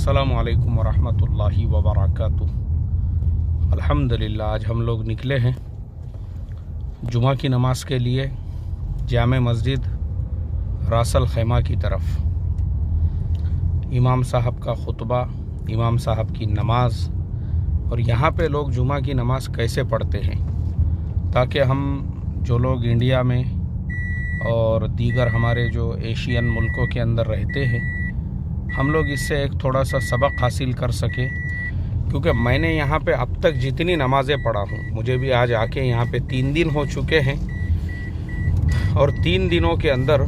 अस्सलामु अलैकुम वरहमतुल्लाहि वबरकातुह। अल्हम्दुलिल्लाह, आज हम लोग निकले हैं जुमा की नमाज़ के लिए जामे मस्जिद रासल खैमा की तरफ। इमाम साहब का खुतबा, इमाम साहब की नमाज़ और यहाँ पे लोग जुमा की नमाज़ कैसे पढ़ते हैं, ताकि हम जो लोग इंडिया में और दीगर हमारे जो एशियन मुल्कों के अंदर रहते हैं, हम लोग इससे एक थोड़ा सा सबक हासिल कर सके। क्योंकि मैंने यहाँ पे अब तक जितनी नमाज़ें पढ़ा हूँ, मुझे भी आज आके यहाँ पे 3 दिन हो चुके हैं, और 3 दिनों के अंदर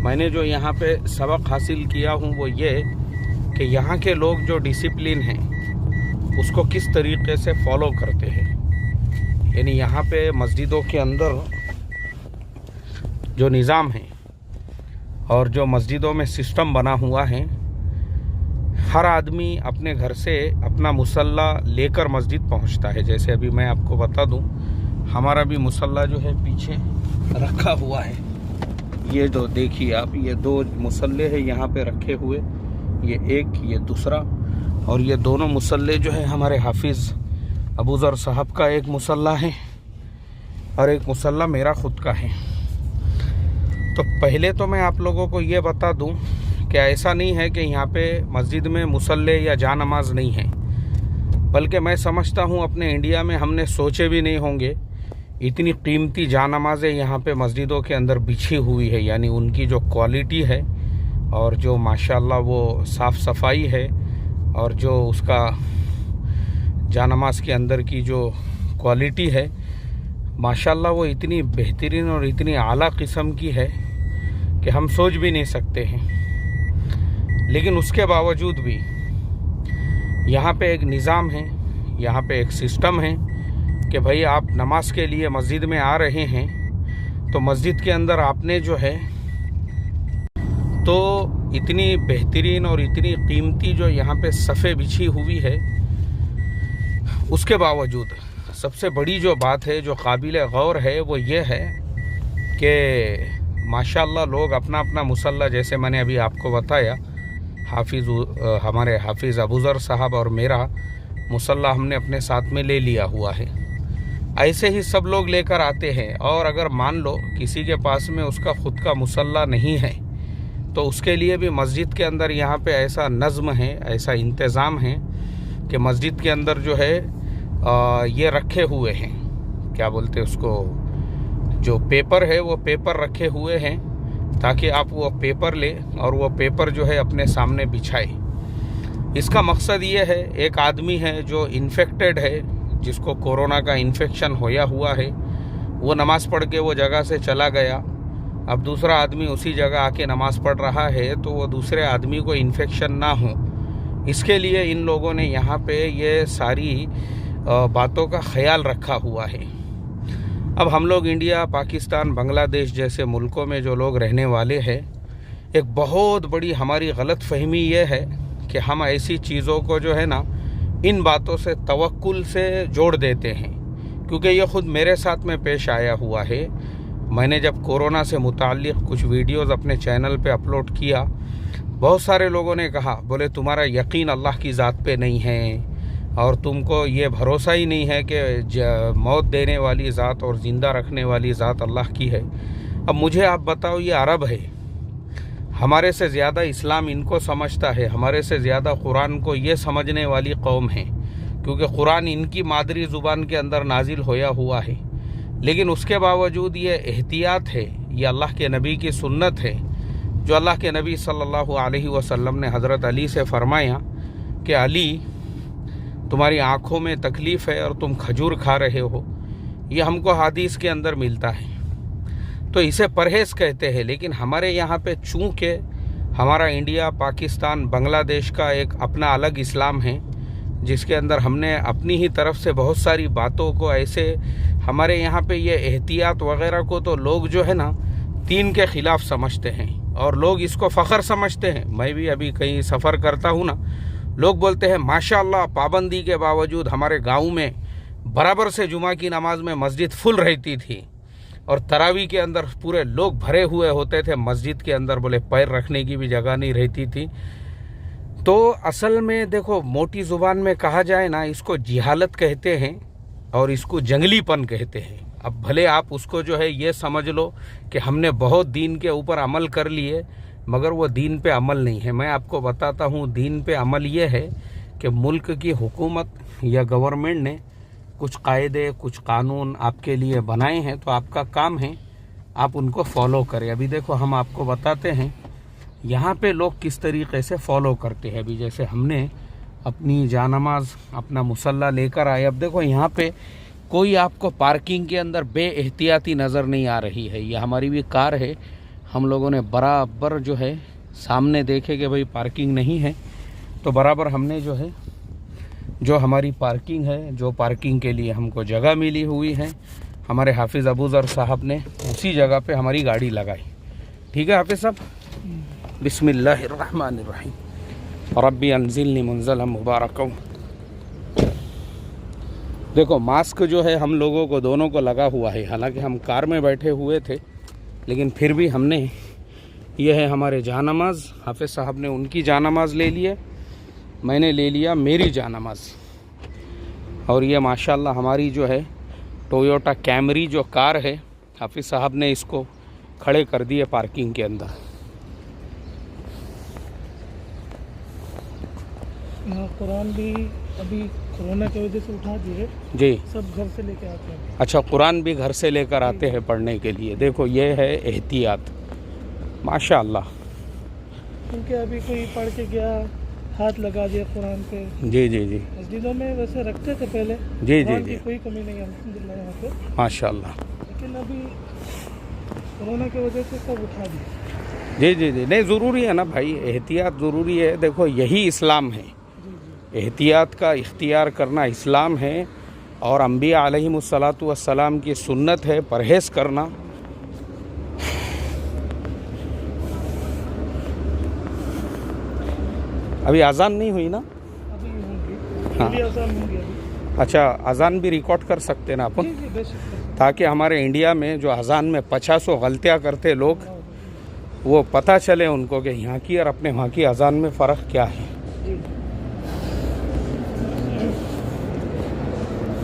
मैंने जो यहाँ पे सबक हासिल किया हूँ वो ये कि यहाँ के लोग जो डिसिप्लिन हैं उसको किस तरीके से फॉलो करते हैं। यानी यहाँ पे मस्जिदों के अंदर जो निज़ाम है और जो मस्जिदों में सिस्टम बना हुआ है, हर आदमी अपने घर से अपना मुसल्ला लेकर मस्जिद पहुंचता है। जैसे अभी मैं आपको बता दूं, हमारा भी मुसल्ला जो है पीछे रखा हुआ है। ये जो देखिए आप, ये 2 मुसल्ले हैं यहाँ पे रखे हुए, ये एक, ये दूसरा। और ये दोनों मुसल्ले जो है हमारे हाफिज़ अबूज़र साहब का एक मुसल्ला है और एक मुसल्ला मेरा ख़ुद का है। तो पहले तो मैं आप लोगों को ये बता दूं कि ऐसा नहीं है कि यहाँ पे मस्जिद में मुसल्ले या जा नमाज नहीं है, बल्कि मैं समझता हूँ अपने इंडिया में हमने सोचे भी नहीं होंगे इतनी कीमती जा नमाज़ें यहाँ पे मस्जिदों के अंदर बिछी हुई है। यानी उनकी जो क्वालिटी है और जो माशाल्लाह वो साफ़ सफाई है और जो उसका जा नमाज के अंदर की जो क्वालिटी है, माशाल्लाह वो इतनी बेहतरीन और इतनी आला किस्म की है कि हम सोच भी नहीं सकते हैं। लेकिन उसके बावजूद भी यहाँ पे एक निज़ाम है, यहाँ पे एक सिस्टम है कि भाई आप नमाज के लिए मस्जिद में आ रहे हैं तो मस्जिद के अंदर आपने जो है तो इतनी बेहतरीन और इतनी कीमती जो यहाँ पे सफ़े बिछी हुई है, उसके बावजूद सबसे बड़ी जो बात है, जो काबिल गौर है, वो ये है कि माशाल्लाह लोग अपना अपना मुसल्ला, जैसे मैंने अभी आपको बताया, हमारे हाफिज़ अबूज़र साहब और मेरा मुसल्ला हमने अपने साथ में ले लिया हुआ है। ऐसे ही सब लोग लेकर आते हैं। और अगर मान लो किसी के पास में उसका ख़ुद का मुसल्ला नहीं है तो उसके लिए भी मस्जिद के अंदर यहाँ पे ऐसा नज़्म है, ऐसा इंतज़ाम है कि मस्जिद के अंदर जो है ये रखे हुए हैं, क्या बोलते हैं उसको, जो पेपर है वो पेपर रखे हुए हैं ताकि आप वो पेपर ले और वो पेपर जो है अपने सामने बिछाए। इसका मकसद ये है, एक आदमी है जो इन्फेक्टेड है, जिसको कोरोना का इन्फेक्शन होया हुआ है, वो नमाज़ पढ़ के वो जगह से चला गया। अब दूसरा आदमी उसी जगह आके नमाज़ पढ़ रहा है तो वो दूसरे आदमी को इन्फेक्शन ना हो, इसके लिए इन लोगों ने यहाँ पे ये सारी बातों का ख्याल रखा हुआ है। अब हम लोग इंडिया, पाकिस्तान, बांग्लादेश जैसे मुल्कों में जो लोग रहने वाले हैं, एक बहुत बड़ी हमारी गलत फहमी ये है कि हम ऐसी चीज़ों को जो है ना इन बातों से तवक्कुल से जोड़ देते हैं। क्योंकि ये ख़ुद मेरे साथ में पेश आया हुआ है। मैंने जब कोरोना से मुताल्लिक़ कुछ वीडियोज़ अपने चैनल पे अपलोड किया, बहुत सारे लोगों ने कहा, बोले तुम्हारा यकीन अल्लाह की ज़ात पे नहीं है और तुमको ये भरोसा ही नहीं है कि मौत देने वाली ज़ात और ज़िंदा रखने वाली ज़ात अल्लाह की है। अब मुझे आप बताओ, ये अरब है, हमारे से ज़्यादा इस्लाम इनको समझता है, हमारे से ज़्यादा कुरान को ये समझने वाली कौम है, क्योंकि कुरान इनकी मादरी ज़ुबान के अंदर नाजिल होया हुआ है। लेकिन उसके बावजूद ये एहतियात है, ये अल्लाह के नबी की सुन्नत है, जो अल्लाह के नबी सल्लल्लाहु अलैहि वसल्लम ने हज़रत अली से फ़रमाया कि अली, तुम्हारी आँखों में तकलीफ़ है और तुम खजूर खा रहे हो। ये हमको हदीस के अंदर मिलता है, तो इसे परहेज़ कहते हैं। लेकिन हमारे यहाँ पे चूँकि हमारा इंडिया, पाकिस्तान, बांग्लादेश का एक अपना अलग इस्लाम है, जिसके अंदर हमने अपनी ही तरफ से बहुत सारी बातों को ऐसे, हमारे यहाँ पे ये एहतियात वग़ैरह को तो लोग जो है ना दीन के ख़िलाफ़ समझते हैं और लोग इसको फ़ख्र समझते हैं। मैं भी अभी कहीं सफ़र करता हूँ ना, लोग बोलते हैं माशाल्लाह पाबंदी के बावजूद हमारे गांव में बराबर से जुमा की नमाज में मस्जिद फुल रहती थी और तरावी के अंदर पूरे लोग भरे हुए होते थे मस्जिद के अंदर, बोले पैर रखने की भी जगह नहीं रहती थी। तो असल में देखो, मोटी ज़ुबान में कहा जाए ना, इसको जिहालत कहते हैं और इसको जंगलीपन कहते हैं। अब भले आप उसको जो है ये समझ लो कि हमने बहुत दीन के ऊपर अमल कर लिए, मगर वो दीन पे अमल नहीं है। मैं आपको बताता हूँ, दीन पे अमल ये है कि मुल्क की हुकूमत या गवर्नमेंट ने कुछ कायदे, कुछ कानून आपके लिए बनाए हैं, तो आपका काम है आप उनको फॉलो करें। अभी देखो, हम आपको बताते हैं यहाँ पे लोग किस तरीके से फॉलो करते हैं। अभी जैसे हमने अपनी जानमाज, अपना मुसल्ला लेकर आए। अब देखो, यहाँ पे कोई आपको पार्किंग के अंदर बेएहतियाती नज़र नहीं आ रही है। ये हमारी भी कार है, हम लोगों ने बराबर जो है सामने देखे कि भाई पार्किंग नहीं है, तो बराबर हमने जो है, जो हमारी पार्किंग है, जो पार्किंग के लिए हमको जगह मिली हुई है, हमारे हाफिज़ अबू ज़र साहब ने उसी जगह पे हमारी गाड़ी लगाई। ठीक है हाफिज़ साहब, बिस्मिल्लाहिर्रहमानिर्रहीम, रब्बी अंजिलनी मुंज़लन मुबारकम। देखो, मास्क जो है हम लोगों को दोनों को लगा हुआ है, हालांकि हम कार में बैठे हुए थे, लेकिन फिर भी हमने, ये है हमारे जानमाज, हाफिज़ साहब ने उनकी जानमाज ले लिए, मैंने ले लिया मेरी जानमाज। और ये माशाल्लाह हमारी जो है टोयोटा कैमरी जो कार है, हाफिज़ साहब ने इसको खड़े कर दिए पार्किंग के अंदर। यहाँ कुरान भी अभी कोरोना की वजह से उठा दिए जी, सब घर से लेके आते हैं। अच्छा, कुरान भी घर से लेकर आते हैं पढ़ने के लिए। देखो, ये है एहतियात, माशाल्लाह। क्योंकि अभी कोई पढ़ के गया, हाथ लगा दिया कुरान पे। जी जी जी, मस्जिदों में वैसे रखते थे पहले, जी जी कुरान जी, की कोई कमी नहीं है अल्हम्दुलिल्लाह यहाँ पे, माशाल्लाह। लेकिन अभी कोरोना की वजह से सब उठा दिए। जी जी जी, नहीं, ज़रूरी है ना भाई, एहतियात ज़रूरी है। देखो, यही इस्लाम है, जी जी, एहतियात का इख्तियार करना इस्लाम है। और अंबिया अलैहिमुस्सलातु वस्सलाम की सुन्नत है परहेज़ करना। अभी अजान नहीं हुई ना? अभी होंगी, हाँ। अभी आसान होंगी अभी। अच्छा, अजान भी रिकॉर्ड कर सकते हैं ना अपन, जी जी, बेशक। ताकि हमारे इंडिया में जो अजान में 50 गलतियाँ करते लोग, वो पता चले उनको कि यहाँ की और अपने वहाँ की अजान में फ़र्क क्या है। जी,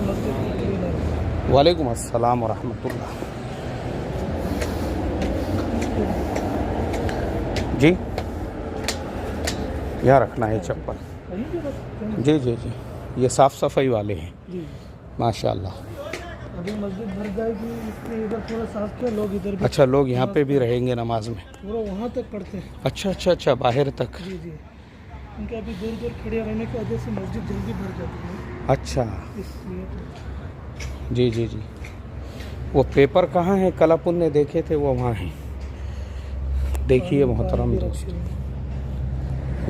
मस्जिद की क्लीन है। वालेकुम अस्सलाम व रहमतुल्लाह। जी, यहाँ रखना है चप्पल। वहीं पे रख सकते हैं। जी जी जी, ये साफ़ सफाई वाले हैं, जी, माशाल्लाह। अभी मस्जिद भर जाएगी, इसलिए इधर थोड़ा साफ किया, लोग इधर भी। अच्छा, लोग यहाँ पे भी रहेंगे नमाज में? पूरा वहाँ तक पढ़ते हैं। अच्छा अच्छा अच्छा, बाहर तक। जी जी, क्योंकि अभी दूर दूर खड़े रहने की वजह से मस्जिद जल्दी भर जाती है, अच्छा, इसलिए। जी जी जी। वो पेपर कहाँ है, कल अपन ने देखे थे, वो वहाँ हैं। देखिए मोहतरम दोस्त,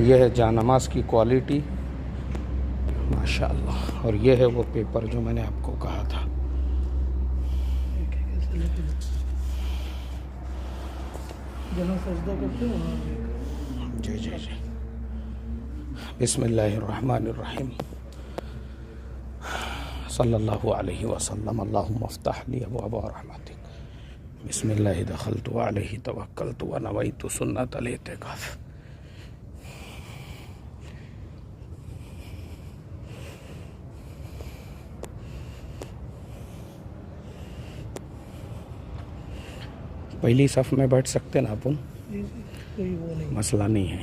ये है जानमाज की क्वालिटी, माशाल्लाह। और ये है वो पेपर जो मैंने आपको कहा था। जहाँ सजदा करते हैं वहाँ। जी जी जी, बिस्मिल्लाहिर्रहमानिर्रहीम, सल्लल्लाहु अलैहि वसल्लम, अल्लाहुम्मा अफ्तह ली अबवाब रहमतिक, बिस्मिल्लाहि दखलतु व अलैहि तवक्कलतु व नवैतु सुन्नतल इतिकाफ। पहली सफ़ में बैठ सकते ना अपन, जी जी, कोई वो नहीं, मसला नहीं है,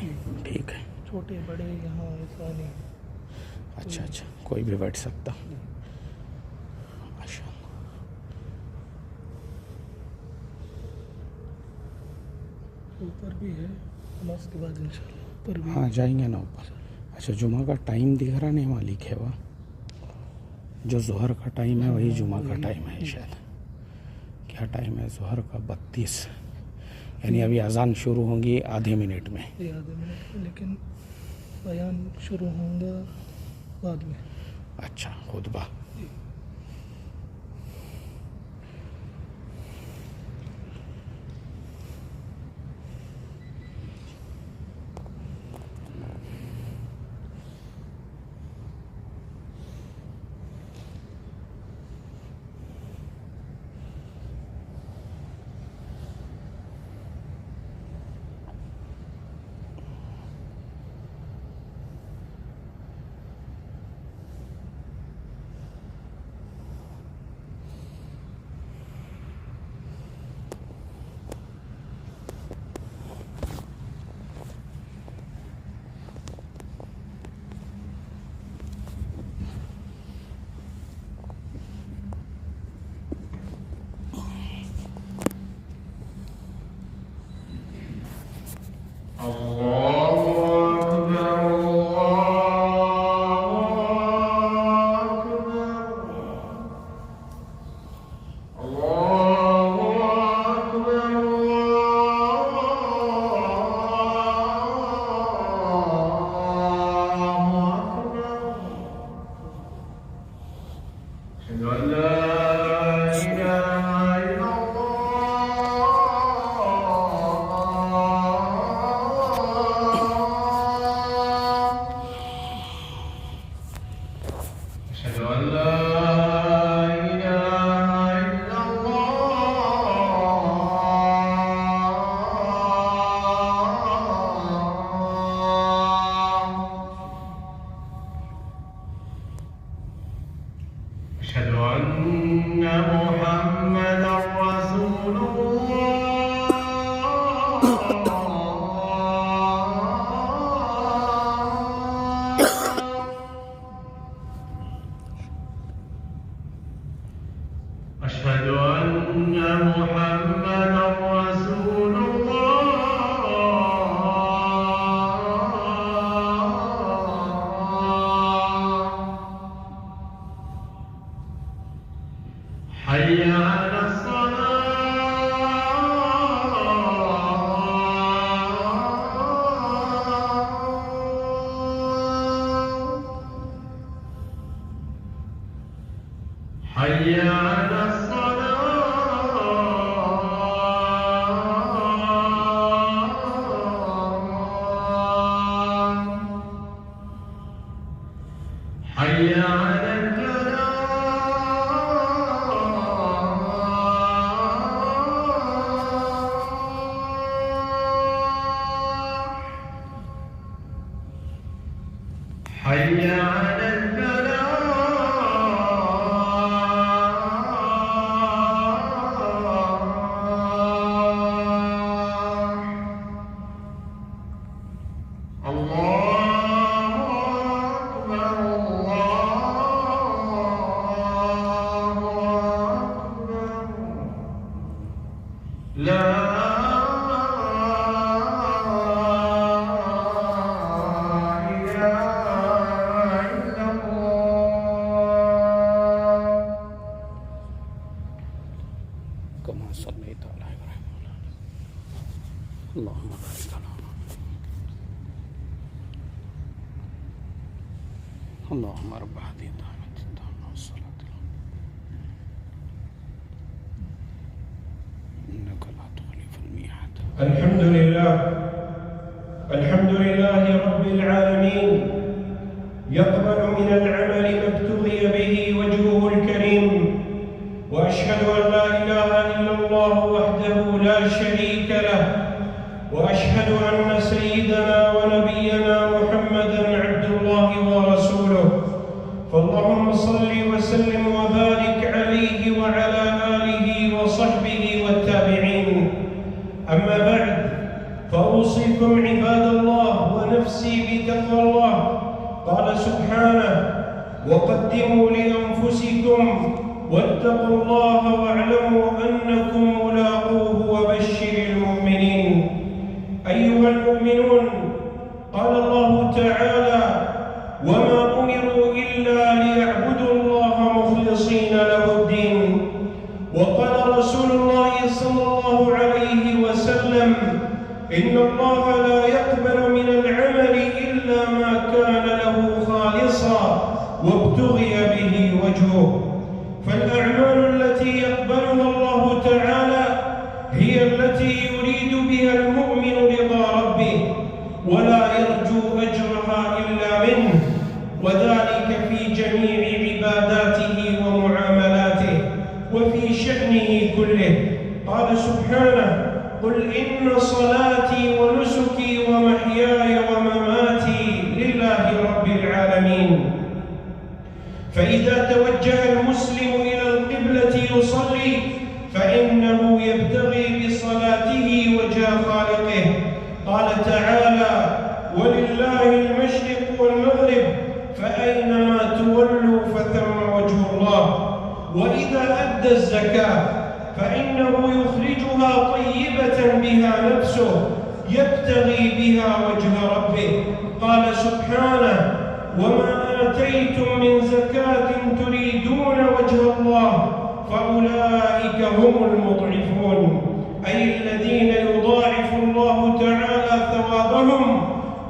ठीक है। छोटे बड़े यहाँ ऐसा नहीं। अच्छा अच्छा, कोई भी बैठ सकता, माशाल्लाह। ऊपर भी है, नमाज के बाद इंशाल्लाह ऊपर भी। हाँ, जाएंगे ना ऊपर। अच्छा, जुमा का टाइम दिख रहा नहीं वहाँ लिखे हुआ, जो जोहर का टाइम है वही जुमा का टाइम है शायद। क्या टाइम है जोहर का? 32, यानी अभी अजान शुरू होंगी आधे मिनट में। ये आधे मिनट में, लेकिन बयान शुरू होगा बाद में। अच्छा, खुतबा। حي على حي على الفلاح الله أكبر الله أكبر لا كما صليت على إبراهيم اللهم بارك على اللهم رب هذه الدعوة التامة والصلاة إنك لا تخلف الميعاد. الحمد لله رب العالمين، يقبل من العمل ما ابتغي به وجهه الكريم، وأشهد أن لا إله إلا الله وحده لا شريك له، وأشهد أن سيدنا ونبينا محمدًا عبد الله ورسوله، فاللهم صل وسلم وبارك عليه وعلى آله وصحبه والتابعين. أما بعد، فأوصيكم عباد الله ونفسي بتقوى الله. قال سبحانه: وقدموا لأنفسكم واتقوا الله واعلموا أنكم ملاقوه وبشر المؤمنين. أيها المؤمنون، قال الله تعالى: وما أمروا إلا ليعبدوا الله مخلصين له الدين. وقال رسول الله صلى الله عليه وسلم: إن الله لا يقبل من العمل إلا ما كان له خالصا وابتغي به وجهه. فالأعمال التي يقبلها الله تعالى هي التي يريد بها المؤمن رضا ربه ولا يرجو أجرها إلا منه، وذلك في جميع عباداته ومعاملاته وفي شأنه كله. قال سبحانه: قل إن صلاتي ونسكي ومحياي ومماتي لله رب العالمين. فإذا توجه المسلم إلى القبلة يصلي فإنه يبتغي بصلاته وجه خالقه. قال تعالى: ولله المشرق والمغرب فأينما تولوا فثم وجه الله. وإذا أدى الزكاة فإنه يخرجها طيبة بها نفسه يبتغي بها وجه ربه. قال سبحانه: وما آتيتم من زكاة تريدون وجه الله فأولئك هم المضعفون، أي الذين يضاعف الله تعالى ثوابهم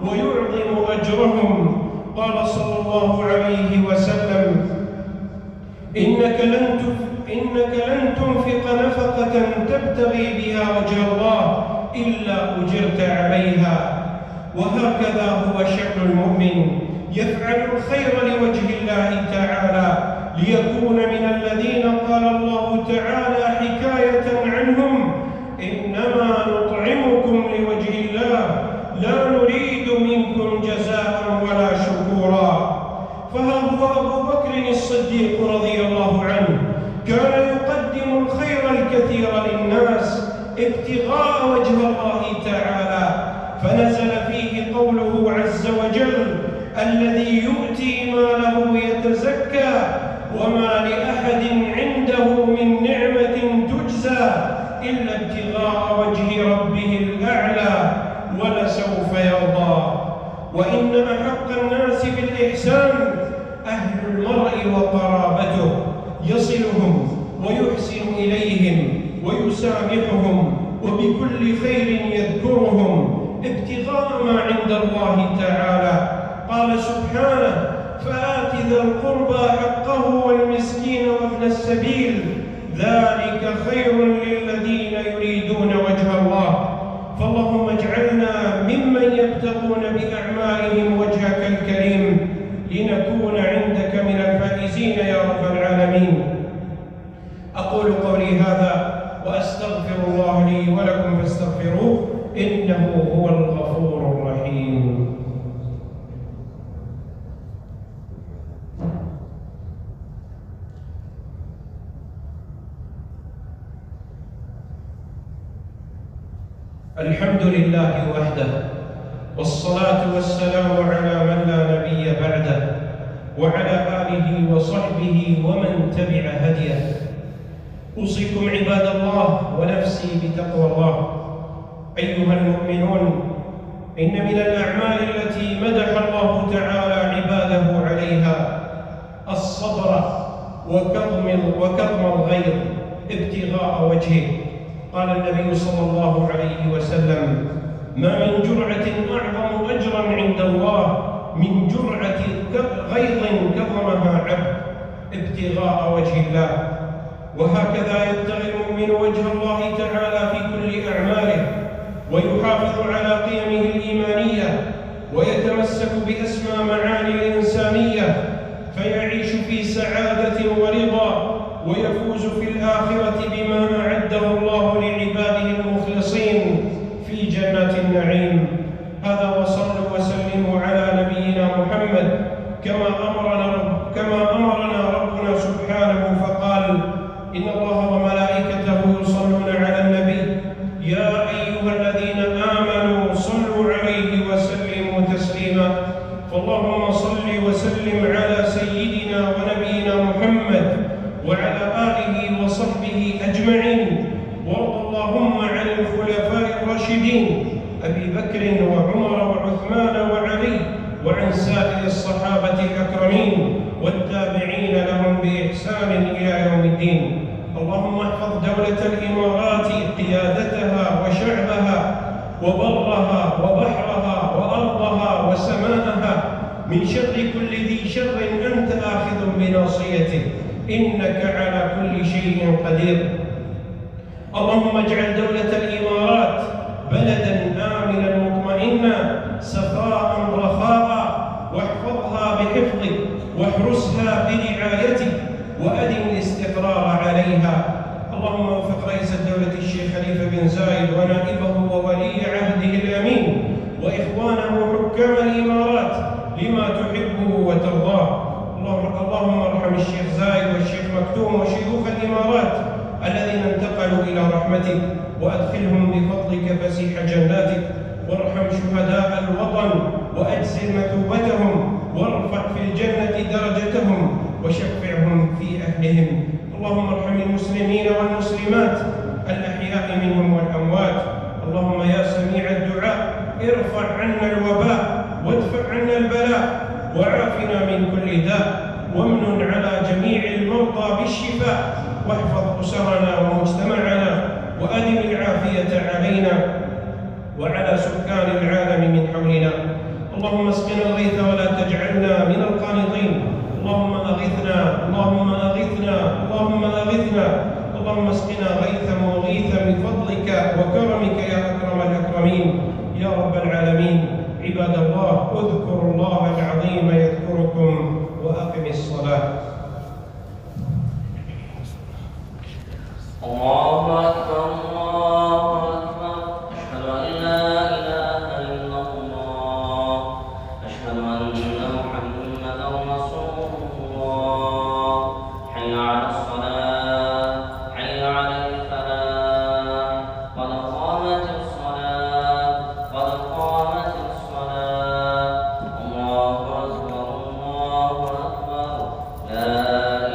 ويعظم أجرهم. قال صلى الله عليه وسلم: إنك لن تنفق نفقة تبتغي بها وجه الله إلا أجرت عليها. وهكذا هو شأن المؤمن، يفعل الخير لوجه الله تعالى ليكون من الذين قال الله تعالى حكاية عنهم: إنما نطعمكم لوجه الله لا نريد منكم جزاء ولا شكورا. فها هو أبو بكر الصديق رضي الله عنه كان يقدم الخير الكثير للناس ابتغاء وجه الله تعالى، فنزل فيه قوله عز وجل: الذي يؤتي ماله يتزكى وما لأحد عنده من نعمة تجزى إلا ابتغاء وجه ربه الأعلى ولسوف يرضى. وإن أحق الناس بالإحسان أهل المرء وقرابته، يصلهم ويحسن إليهم ويسامحهم وبكل خير يذكرهم ابتغاء ما عند الله تعالى. قال سبحانه: فآت ذا القربى حقه والمسكين وابن السبيل ذلك خير للذين يريدون وجه الله. فاللهم اجعلنا ممن يبتغون بأعمالهم وجهك الكريم لنكون عندك الحمد لله وحده، والصلاة والسلام على من لا نبي بعده، وعلى آله وصحبه ومن تبع هديه. أوصيكم عباد الله ونفسي بتقوى الله. أيها المؤمنون، إن من الأعمال التي مدح الله تعالى عباده عليها الصبر وكظم الغيظ ابتغاء وجهه. قال النبي صلى الله عليه وسلم: ما من جرعة أعظم أجرا عند الله من جرعة غيظ كظمها عبد ابتغاء وجه الله. وهكذا يبتغي المؤمن وجه الله تعالى في كل أعماله، ويحافظ على قيمه الإيمانية، ويتمسك بأسمى معاني الإنسانية، فيعيش في سعادة ورضا، ويفوز في الآخرة بما أعده الله لعباده المخلصين في جنات النعيم. هذا وصلوا وسلموا على نبينا محمد كما أمرنا ربنا سبحانه فقال: إن الله وملائكته يصلون على النبي يا أيها الذين آمنوا صلوا عليه وسلموا تسليما. فاللهم صل وسلم على سيدنا ونبينا محمد وعلى آله وصحبه أجمعين، وارض اللهم عن الخلفاء الراشدين أبي بكر وعمر وعثمان وعلي، وعن سائر الصحابة الأكرمين والتابعين لهم بإحسان إلى يوم الدين. اللهم احفظ دولة الإمارات قيادتها وشعبها وبرها وبحرها وأرضها وسماءها من شر كل ذي شر أنت آخذ بناصيته، إنك على كل شيء قدير. اللهم اجعل دولة الإمارات بلدا آمنا مطمئنا سخاء رخاء، واحفظها بحفظك واحرسها برعايتك، وأدم الاستقرار عليها. اللهم وفق رئيس الدولة الشيخ خليفة بن زايد ونائبه وولي عهده الأمين وإخوانه حكام الإمارات لما تحبه وترضاه. اللهم ارحم الشيخ زايد والشيخ مكتوم وشيوخ الإمارات الذين انتقلوا إلى رحمتك، وأدخلهم بفضلك فسيح جناتك، وارحم شهداء الوطن وأجزل مثوبتهم، وارفع في الجنة درجتهم، وشفعهم في أهلهم. اللهم ارحم المسلمين والمسلمات الأحياء منهم والأموات. اللهم يا سميع الدعاء ارفع عنا الوباء، وادفع عنا البلاء، وعافنا من كل داء، وامنن على جميع المرضى بالشفاء، واحفظ أسرنا ومجتمعنا، وأدم العافية علينا وعلى سكان العالم من حولنا. اللهم اسقنا الغيث ولا تجعلنا من القانطين. اللهم أغثنا، اللهم أغثنا، اللهم أغثنا. اللهم اسقنا غيثا مغيثا بفضلك وكرمك يا أكرم الأكرمين يا رب العالمين. عباد الله، اذكروا الله العظيم يذكركم، وأقم الصلاة. الله أكبر، الله أكبر. أشهد أن لا إله إلا الله، أشهد أن محمدا رسول الله. حي على الصلاة، حي على الفلاح، قد قامت الصلاة، قد قامت الصلاة. الله أكبر، الله أكبر. لا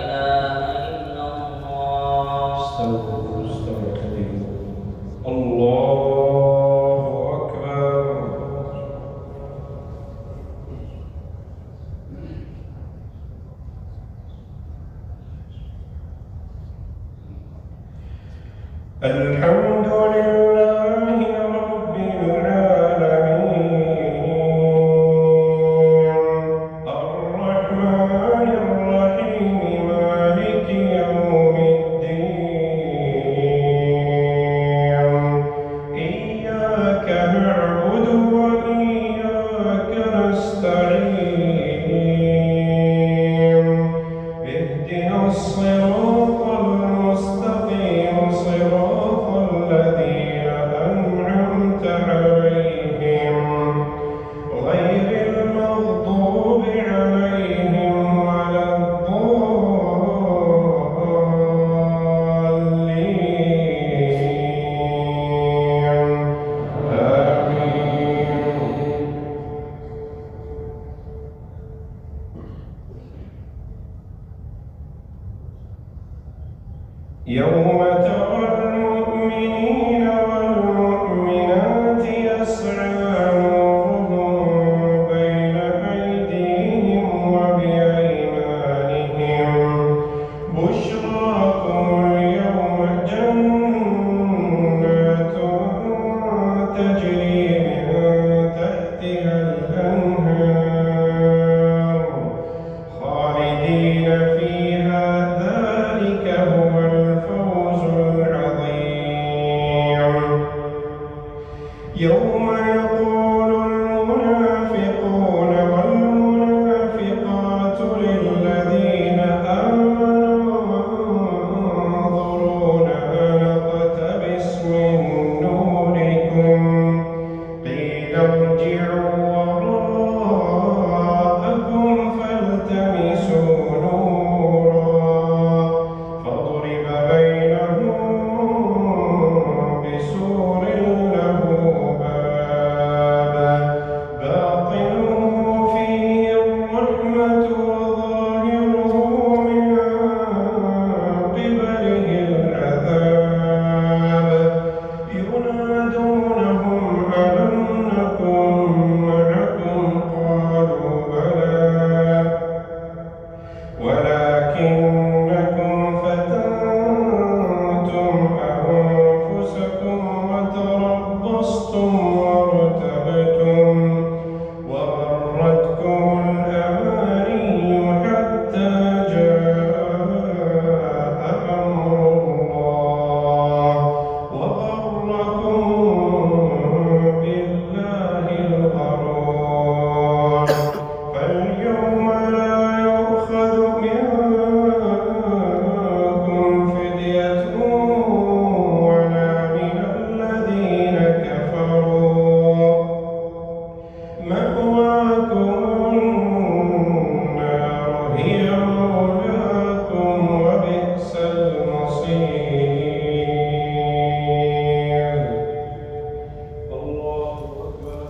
إله إلا الله. استووا استووا كبيروا. الله أكبر. الحمد لله رب العالمين، الرحمن الرحيم، مالك يوم الدين. إياك نعبد وإياك نستعين. اهدنا الصراط المستقيم، صراط الذين أنعمت عليهم غير المغضوب عليهم ولا الضالين. يوم ترى المؤمنين والمؤمنات يسعى نورهم بين أيديهم وبأيمانهم بشراكم اليوم جنات تجري من تحتها الأنهار خالدين فيها ذلك هو الفوز العظيم يوم يقول المنافقون والمنافقات للذين آمنوا انظرونا نقتبس من نوركم قيل ارجعوا وراءكم فالتمسوا نورا فضرب بينهم بسور له باب باطنه فيه الرحمة وظاهره من قبله العذاب ينادونهم ألم نكن معكم قالوا بلى ولكنكم فتنتم أنفسكم وتربصتم وارتبتم وغرتكم الأماني حتى جاء أمر الله وغركم بالله الغرور فاليوم لا يؤخذ منكم فدية ولا من الذين كفروا مأواكم النار هي مولاكم وبئس المصير الله أكبر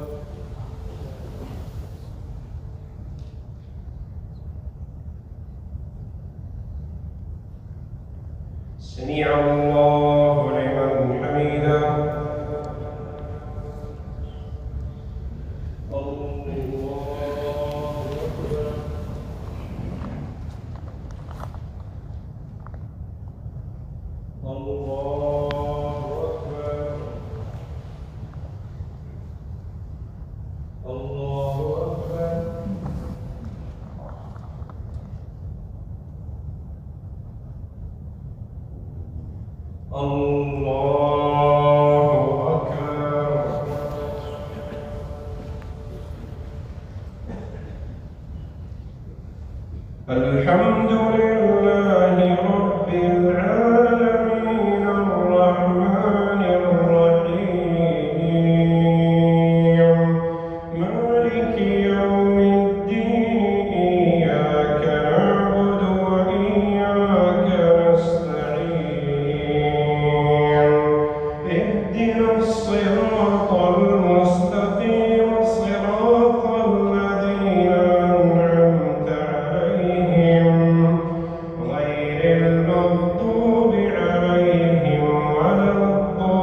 سمع الله لمن حمده الحمد لله رب العالمين الرحمن الرحيم مالك يوم الدين إياك نعبد وإياك نستعين اهدنا الصراط المستقيم صراط الذين أنعمت عليهم غير المغضوب عليهم ولا الضالين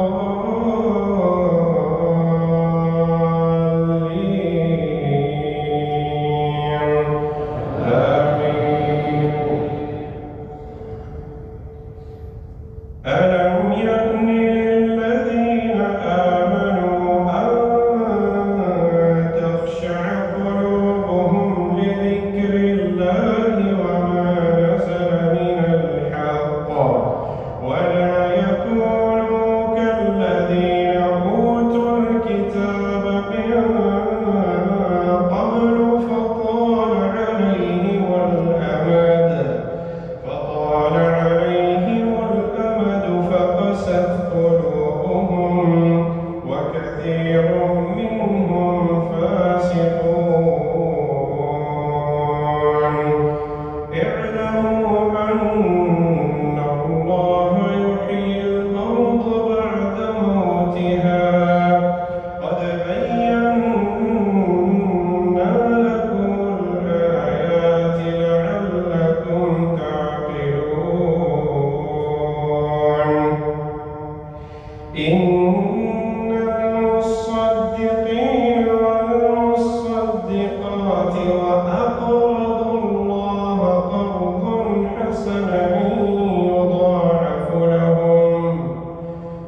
أقرضوا الله قرضا حسنا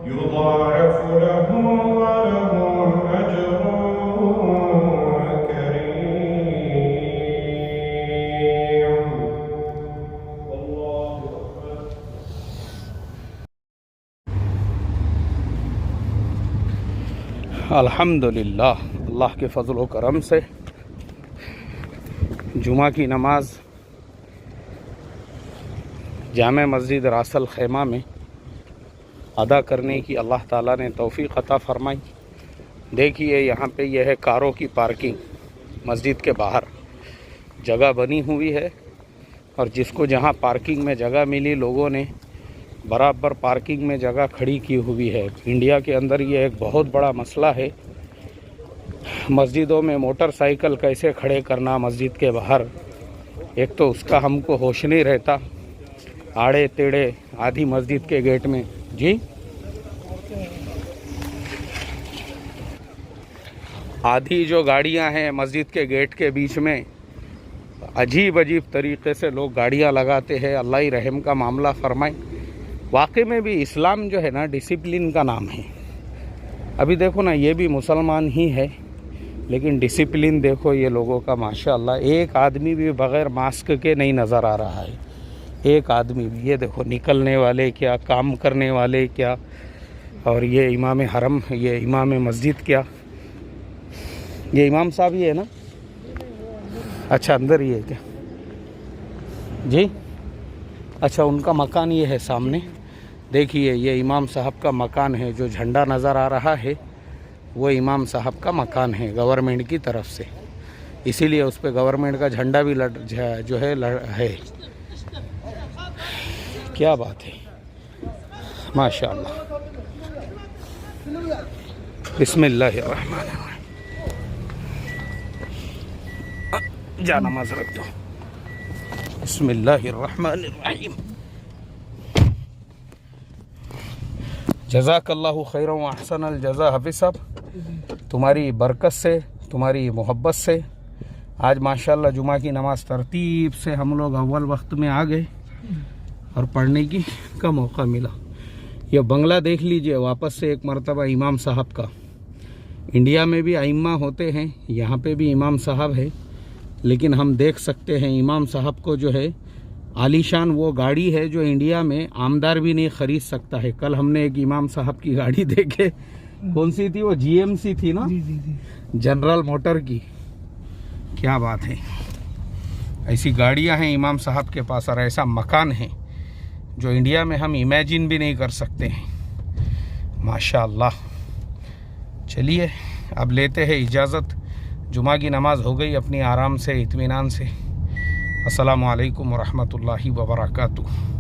يضاعف لهم ولهم أجر كريم. الله أكبر. अल्हम्दुलिल्लाह, अल्लाह के फजल व करम से जुमा की नमाज जामे मस्जिद रासल खैमा में अदा करने की अल्लाह ताला ने तौफीक अता फरमाई। देखिए यहाँ पे यह है कारों की पार्किंग, मस्जिद के बाहर जगह बनी हुई है और जिसको जहाँ पार्किंग में जगह मिली लोगों ने बराबर पार्किंग में जगह खड़ी की हुई है। इंडिया के अंदर ये एक बहुत बड़ा मसला है, मस्जिदों में मोटरसाइकिल कैसे खड़े करना मस्जिद के बाहर। एक तो उसका हमको होश नहीं रहता, आड़े टेढ़े आधी मस्जिद के गेट में जी आधी जो गाड़ियां हैं मस्जिद के गेट के बीच में अजीब अजीब तरीके से लोग गाड़ियां लगाते हैं। अल्लाह ही रहम का मामला फरमाए। वाकई में भी इस्लाम जो है ना डिसिप्लिन का नाम है। अभी देखो ना, ये भी मुसलमान ही है लेकिन डिसिप्लिन देखो ये लोगों का माशाअल्लाह। एक आदमी भी बग़ैर मास्क के नहीं नज़र आ रहा है, एक आदमी भी। ये देखो निकलने वाले क्या, काम करने वाले क्या, और ये इमाम हरम, ये इमाम मस्जिद क्या, ये इमाम साहब ही है ना? अच्छा अंदर ही है क्या जी? अच्छा उनका मकान ये है सामने। देखिए ये इमाम साहब का मकान है, जो झंडा नज़र आ रहा है वो इमाम साहब का मकान है गवर्नमेंट की तरफ से, इसीलिए उस पर गवर्नमेंट का झंडा भी जो है। क्या बात है, माशाअल्लाह। बिस्मिल्लाहिर्रहमानिर्रहीम। जा नमाज रख दो। बिस्मिल्लाहिर्रहमानिर्रहीम। जज़ाकल्लाहु खैरन व अहसनल जज़ा। हाफिज़ साहब, तुम्हारी बरकत से, तुम्हारी मोहब्बत से आज माशाअल्लाह जुमा की नमाज तरतीब से हम लोग अव्वल वक्त में आ गए और पढ़ने का मौका मिला। यह बंगला देख लीजिए वापस से एक मरतबा इमाम साहब का। इंडिया में भी आइम्मा होते हैं, यहाँ पे भी इमाम साहब है, लेकिन हम देख सकते हैं इमाम साहब को जो है आलीशान वो गाड़ी है जो इंडिया में आमदार भी नहीं ख़रीद सकता है। कल हमने एक इमाम साहब की गाड़ी देखे, कौन सी थी वो? GMC थी ना, जनरल मोटर की। क्या बात है, ऐसी गाड़ियां हैं इमाम साहब के पास और ऐसा मकान है जो इंडिया में हम इमेजिन भी नहीं कर सकते हैं। माशाअल्लाह। चलिए अब लेते हैं इजाज़त। जुमा की नमाज हो गई अपनी आराम से, इत्मीनान से। अस्सलामु अलैकुम व रहमतुल्लाहि व बरकातुहू।